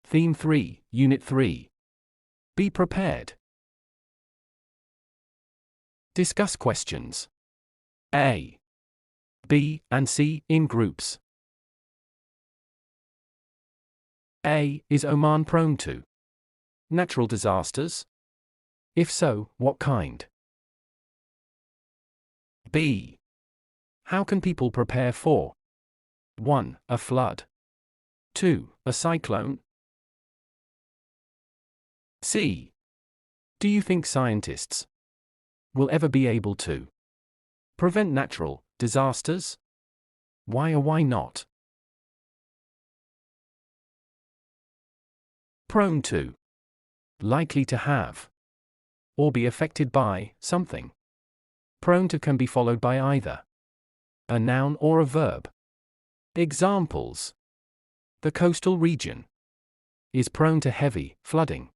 Theme 3, Unit 3. Be prepared. Discuss questions A, B, and C in groups. A. Is Oman prone to natural disasters? If so, what kind? B. How can people prepare for 1. A flood, 2. A cyclone? C. Do you think scientists will ever be able to prevent natural disasters? Why or why not? Prone to, likely to have, or be affected by something. Prone to can be followed by either a noun or a verb. Examples: the coastal region is prone to heavy flooding.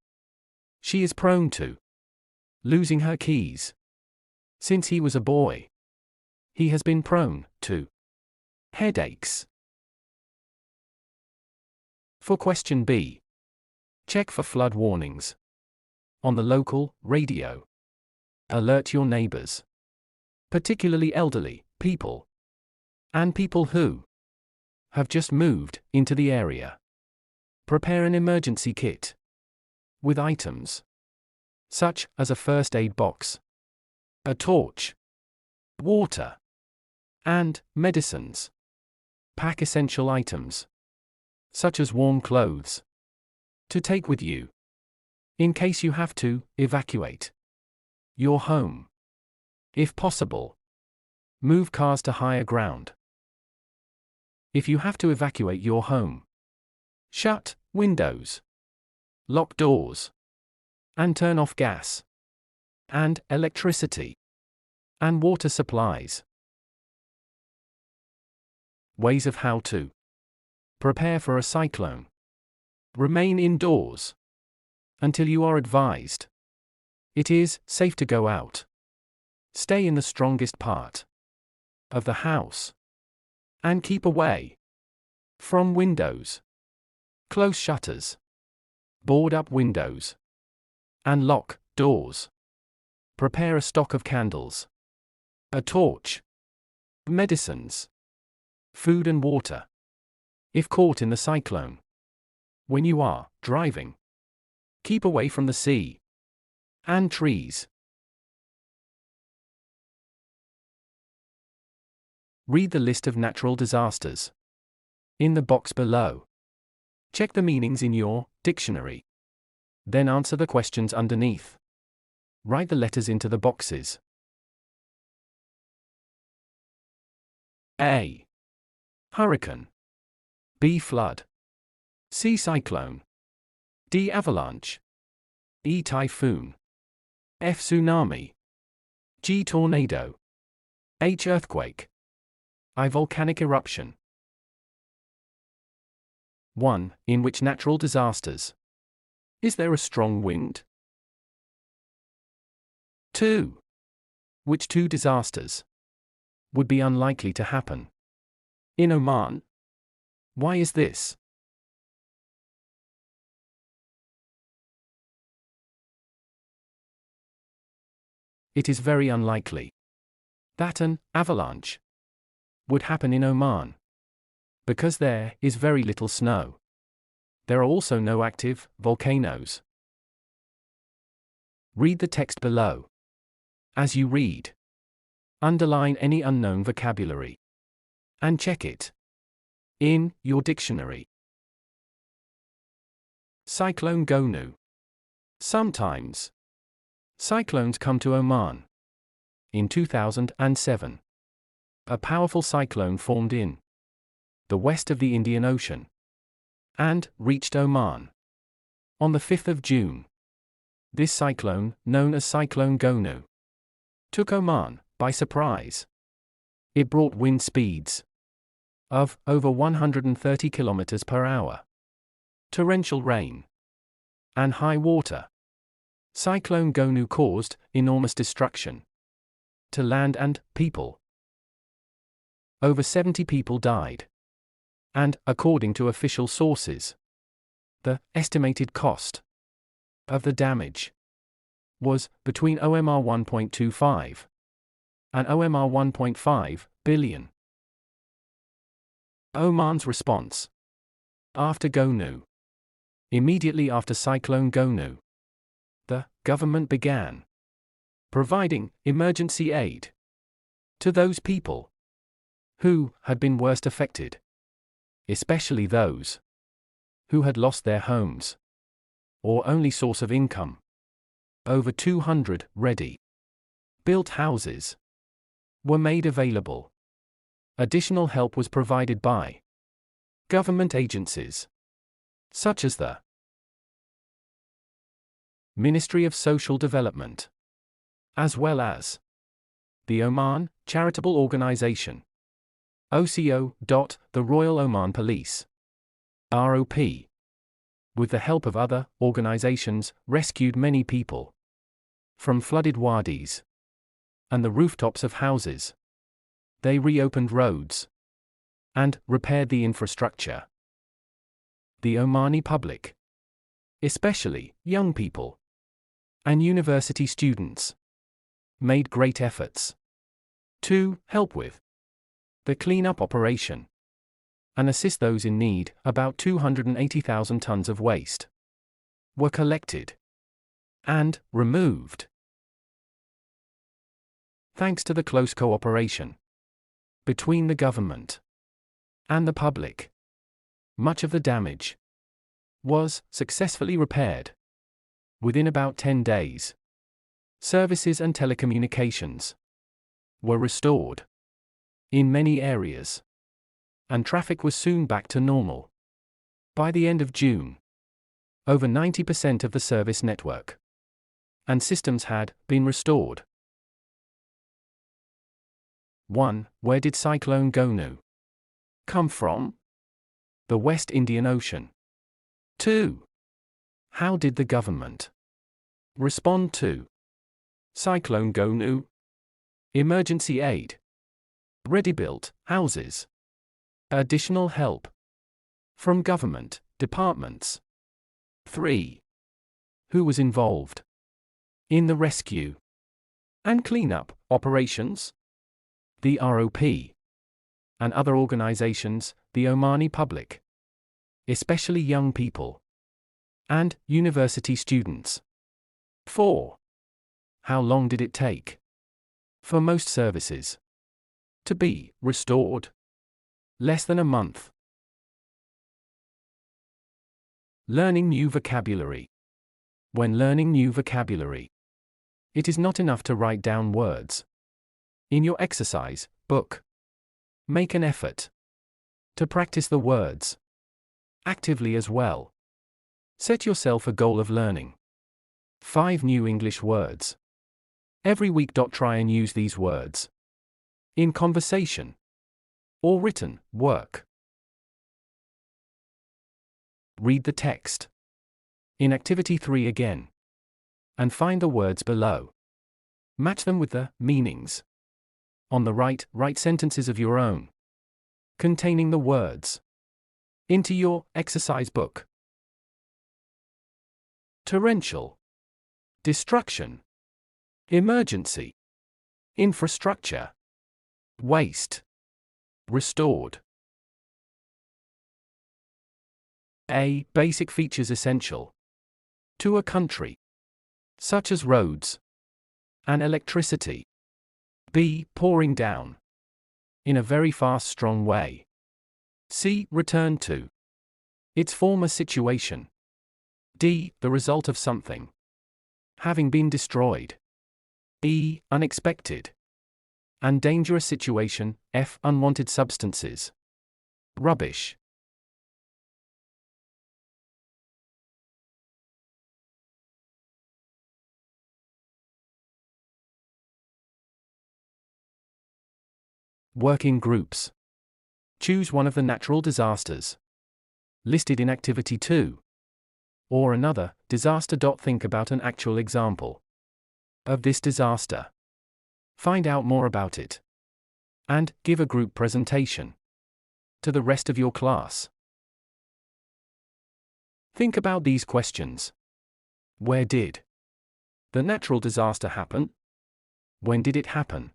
She is prone to losing her keys. Since he was a boy, he has been prone to headaches. For question B, check for flood warnings on the local radio. Alert your neighbors, particularly elderly people and people who have just moved into the area. Prepare an emergency kit with items such as a first aid box, a torch, water, and medicines. Pack essential items such as warm clothes to take with you in case you have to evacuate your home. If possible, move cars to higher ground. If you have to evacuate your home, shut windows, lock doors, and turn off gas and electricity and water supplies. Ways of how to prepare for a cyclone. Remain indoors until you are advised it is safe to go out. Stay in the strongest part of the house and keep away from windows. Close shutters, board up windows, and lock doors. Prepare a stock of candles, a torch, medicines, food and water. If caught in the cyclone, when you are driving, keep away from the sea and trees. Read the list of natural disasters in the box below. Check the meanings in your dictionary. Then answer the questions underneath. Write the letters into the boxes. A. Hurricane. B. Flood. C. Cyclone. D. Avalanche. E. Typhoon. F. Tsunami. G. Tornado. H. Earthquake. I. Volcanic eruption. 1. In which natural disasters is there a strong wind? 2. Which two disasters would be unlikely to happen in Oman? Why is this? It is very unlikely that an avalanche would happen in Oman because there is very little snow. There are also no active volcanoes. Read the text below. As you read, underline any unknown vocabulary and check it in your dictionary. Cyclone Gonu. Sometimes cyclones come to Oman. In 2007, a powerful cyclone formed in the west of the Indian Ocean and reached Oman on the 5th of June. This cyclone, known as Cyclone Gonu, took Oman by surprise. It brought wind speeds of over 130 kilometers per hour, torrential rain, and high water. Cyclone Gonu caused enormous destruction to land and people. Over 70 people died. And, according to official sources, The estimated cost of the damage was between OMR 1.25 and OMR 1.5 billion. Oman's response. After Gonu. Immediately after Cyclone Gonu, the government began providing emergency aid to those people who had been worst affected, especially those who had lost their homes or only source of income. Over 200 ready-built houses were made available. Additional help was provided by government agencies, such as the Ministry of Social Development, as well as the Oman Charitable Organization, OCO. The Royal Oman Police, ROP, with the help of other organizations, rescued many people from flooded wadis and the rooftops of houses. They reopened roads and repaired the infrastructure. The Omani public, especially young people and university students, made great efforts to help with the cleanup operation and assist those in need. About 280,000 tons of waste were collected and removed. Thanks to the close cooperation between the government and the public, much of the damage was successfully repaired within about 10 days. Services and telecommunications were restored in many areas, and traffic was soon back to normal. By the end of June, over 90% of the service network and systems had been restored. 1. Where did Cyclone Gonu come from? The West Indian Ocean. 2. How did the government respond to Cyclone Gonu? Emergency aid, ready-built houses, additional help from government departments. 3. Who was involved in the rescue and cleanup operations? The ROP and other organizations, the Omani public, especially young people and university students. 4. How long did it take for most services to be restored? Less than a month. Learning new vocabulary. When learning new vocabulary, it is not enough to write down words in your exercise book. Make an effort to practice the words actively as well. Set yourself a goal of learning 5 new English words every week. Try and use these words in conversation or written work. Read the text in Activity 3 again and find the words below. Match them with the meanings on the right. Write sentences of your own containing the words into your exercise book. Torrential, destruction, emergency, infrastructure, waste, restored. A. Basic features essential to a country, such as roads and electricity. B. Pouring down in a very fast, strong way. C. Return to its former situation. D. The result of something having been destroyed. E. Unexpected and dangerous situation. F. Unwanted substances. Rubbish. Working groups. Choose one of the natural disasters listed in Activity 2 or another disaster. Think about an actual example of this disaster. Find out more about it and give a group presentation to the rest of your class. Think about these questions. Where did the natural disaster happen? When did it happen?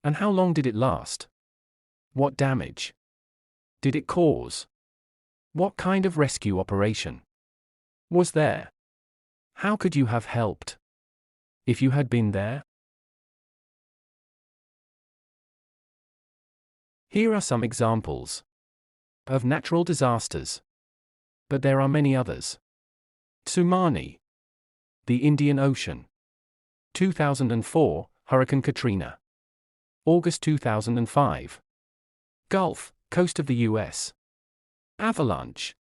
And how long did it last? What damage did it cause? What kind of rescue operation was there? How could you have helped if you had been there? Here are some examples of natural disasters. But there are many others. Tsunami. The Indian Ocean. 2004, Hurricane Katrina. August 2005. Gulf, coast of the US. Avalanche.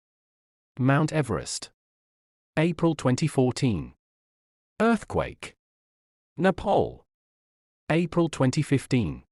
Mount Everest. April 2014. Earthquake. Nepal. April 2015.